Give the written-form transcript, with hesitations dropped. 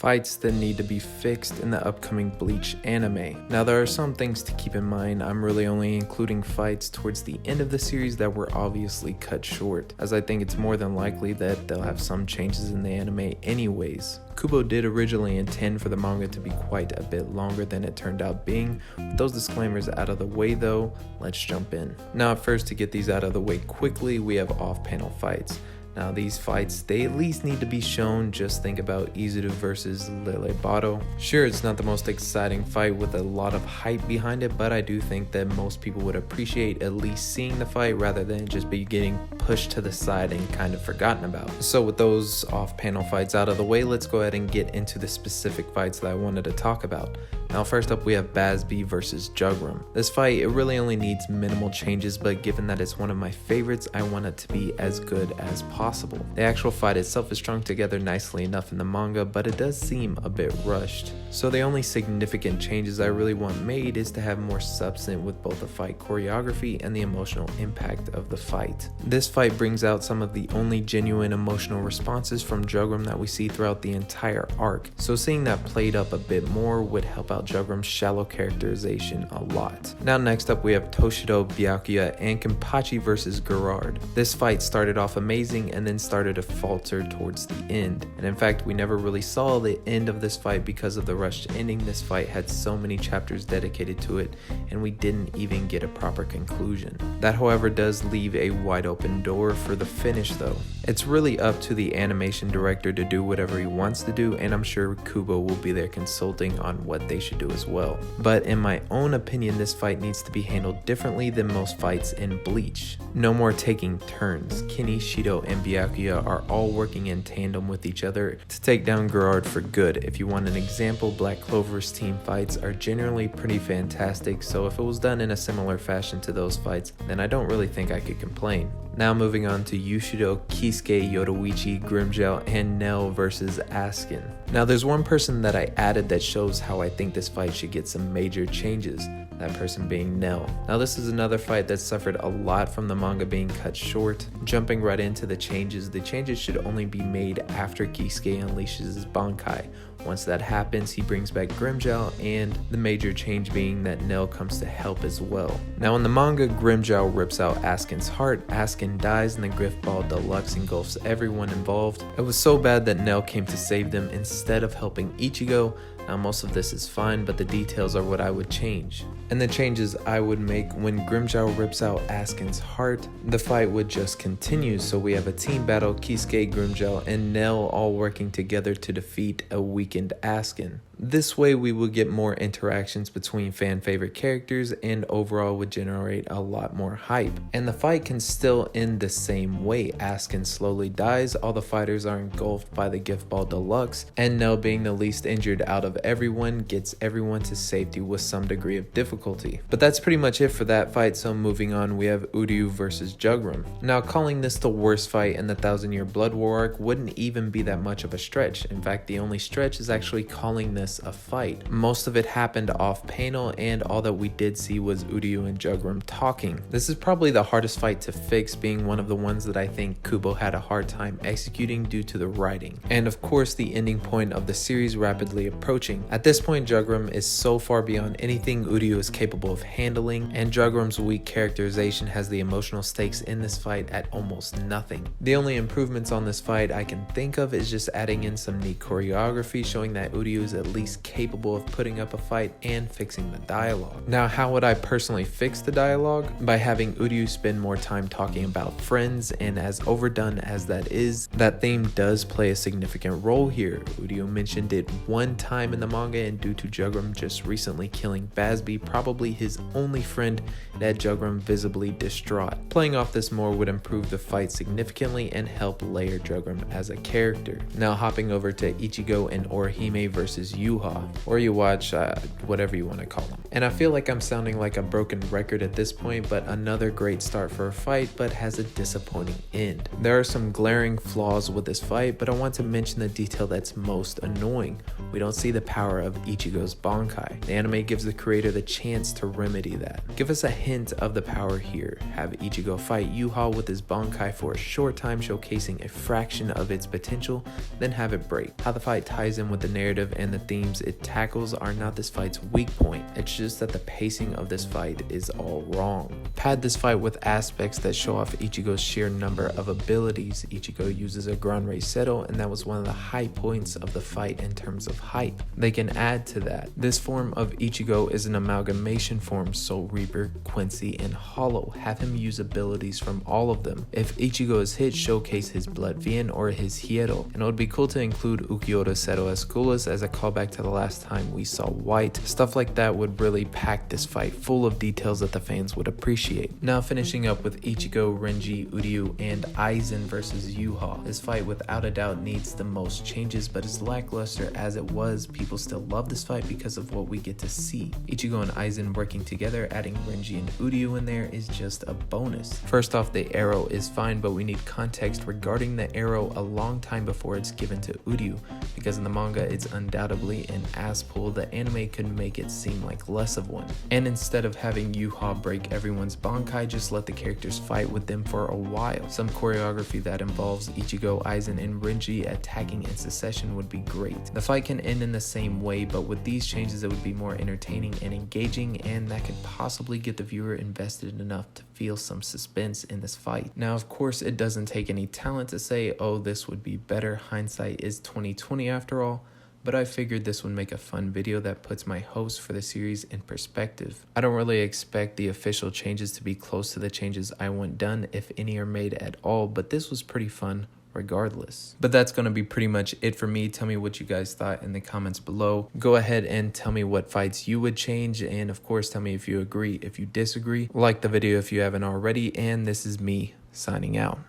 fights that need to be fixed in the upcoming Bleach anime. Now there are some things to keep in mind. I'm really only including fights towards the end of the series that were obviously cut short, as I think it's more than likely that they'll have some changes in the anime anyways. Kubo did originally intend for the manga to be quite a bit longer than it turned out being. With those disclaimers out of the way though, let's jump in. Now first, to get these out of the way quickly, we have off-panel fights. Now these fights, they at least need to be shown. Just think about Izuru versus Lelebato. Sure, it's not the most exciting fight with a lot of hype behind it, but I do think that most people would appreciate at least seeing the fight rather than just be getting pushed to the side and kind of forgotten about. So with those off-panel fights out of the way, let's go ahead and get into the specific fights that I wanted to talk about. Now first up, we have Baz-B versus Jugram. This fight, it really only needs minimal changes, but given that it's one of my favorites, I want it to be as good as possible. The actual fight itself is strung together nicely enough in the manga, but it does seem a bit rushed. So the only significant changes I really want made is to have more substance with both the fight choreography and the emotional impact of the fight. This fight brings out some of the only genuine emotional responses from Jugram that we see throughout the entire arc, so seeing that played up a bit more would help out Jugram's shallow characterization a lot. Now next up, we have Toshido, Byakuya, and Kenpachi versus Gerard. This fight started off amazing and then started to falter towards the end, and in fact we never really saw the end of this fight because of the rushed ending. This fight had so many chapters dedicated to it and we didn't even get a proper conclusion. That however does leave a wide open door for the finish though. It's really up to the animation director to do whatever he wants to do, and I'm sure Kubo will be there consulting on what they should do as well. But in my own opinion, this fight needs to be handled differently than most fights in Bleach. No more taking turns. Kenny, Shido, and Byakuya are all working in tandem with each other to take down Gerard for good. If you want an example, Black Clover's team fights are generally pretty fantastic, so if it was done in a similar fashion to those fights, then I don't really think I could complain. Now moving on to Yushido, Kisuke, Yoruichi, Grimmjow, and Nell versus Askin. Now there's one person that I added that shows how I think this fight should get some major changes, that person being Nell. Now this is another fight that suffered a lot from the manga being cut short. Jumping right into the changes should only be made after Kisuke unleashes his Bankai. Once that happens, he brings back Grimmjow, and the major change being that Nell comes to help as well. Now in the manga, Grimmjow rips out Askin's heart, Askin dies, and the Griff Ball Deluxe engulfs everyone involved. It was so bad that Nell came to save them instead of helping Ichigo. Now most of this is fine, but the details are what I would change. And the changes I would make: when Grimmjow rips out Askin's heart, the fight would just continue, so we have a team battle, Kisuke, Grimmjow, and Nell all working together to defeat a weakened Askin. This way we will get more interactions between fan favorite characters and overall would generate a lot more hype. And the fight can still end the same way. Askin slowly dies, all the fighters are engulfed by the Gift Ball Deluxe, and Nell, being the least injured out of everyone, gets everyone to safety with some degree of difficulty. But that's pretty much it for that fight, so moving on, we have Uryu versus Jugram. Now calling this the worst fight in the 1000-Year Blood War arc wouldn't even be that much of a stretch. In fact, the only stretch is actually calling this a fight. Most of it happened off panel, and all that we did see was Uryu and Jugram talking. This is probably the hardest fight to fix, being one of the ones that I think Kubo had a hard time executing due to the writing. And of course, the ending point of the series rapidly approaching. At this point, Jugram is so far beyond anything Uryu is capable of handling, and Jugram's weak characterization has the emotional stakes in this fight at almost nothing. The only improvements on this fight I can think of is just adding in some neat choreography, showing that Uryu is at least capable of putting up a fight, and fixing the dialogue. Now, how would I personally fix the dialogue? By having Uryu spend more time talking about friends, and as overdone as that is, that theme does play a significant role here. Uryu mentioned it one time in the manga, and due to Jugram just recently killing Baz-B, probably his only friend, that Jugram visibly distraught. Playing off this more would improve the fight significantly and help layer Jugram as a character. Now hopping over to Ichigo and Orihime versus Yhwach, or Yhwach, whatever you want to call him. And I feel like I'm sounding like a broken record at this point, but another great start for a fight, but has a disappointing end. There are some glaring flaws with this fight, but I want to mention the detail that's most annoying. We don't see the power of Ichigo's Bankai. The anime gives the creator the chance to remedy that. Give us a hint of the power here. Have Ichigo fight Yhwach with his Bankai for a short time, showcasing a fraction of its potential, then have it break. How the fight ties in with the narrative and the themes it tackles are not this fight's weak point. It's just that the pacing of this fight is all wrong. Pad this fight with aspects that show off Ichigo's sheer number of abilities. Ichigo uses a Gran Resetto, and that was one of the high points of the fight in terms of hype. They can add to that. This form of Ichigo is an amalgamation form, Soul Reaper, Quincy, and Hollow. Have him use abilities from all of them. If Ichigo is hit, showcase his Blood Vein or his Hiedo. And it would be cool to include Ukiyoda Seto Escuelas as a callback to the last time we saw White. Stuff like that would really pack this fight full of details that the fans would appreciate. Now finishing up with Ichigo, Renji, Uryu, and Aizen versus Yhwach. This fight without a doubt needs the most changes, but as lackluster as it was, people still love this fight because of what we get to see. Ichigo and Aizen working together, adding Renji and Uryu in there is just a bonus. First off, the arrow is fine, but we need context regarding the arrow a long time before it's given to Uryu, because in the manga it's undoubtedly an ass pull. The anime could make it seem like less of one. And instead of having Yhwach break everyone's Bankai, just let the characters fight with them for a while. Some choreography that involves Ichigo, Aizen, and Renji attacking in succession would be great. The fight can end in the same way, but with these changes it would be more entertaining and engaging, and that could possibly get the viewer invested enough to feel some suspense in this fight. Now of course it doesn't take any talent to say, oh, this would be better. Hindsight is 2020 after all. But I figured this would make a fun video that puts my hopes for the series in perspective. I don't really expect the official changes to be close to the changes I want done, if any are made at all, but this was pretty fun regardless. But that's going to be pretty much it for me. Tell me what you guys thought in the comments below. Go ahead and tell me what fights you would change, and of course tell me if you agree. If you disagree, like the video if you haven't already, and this is me signing out.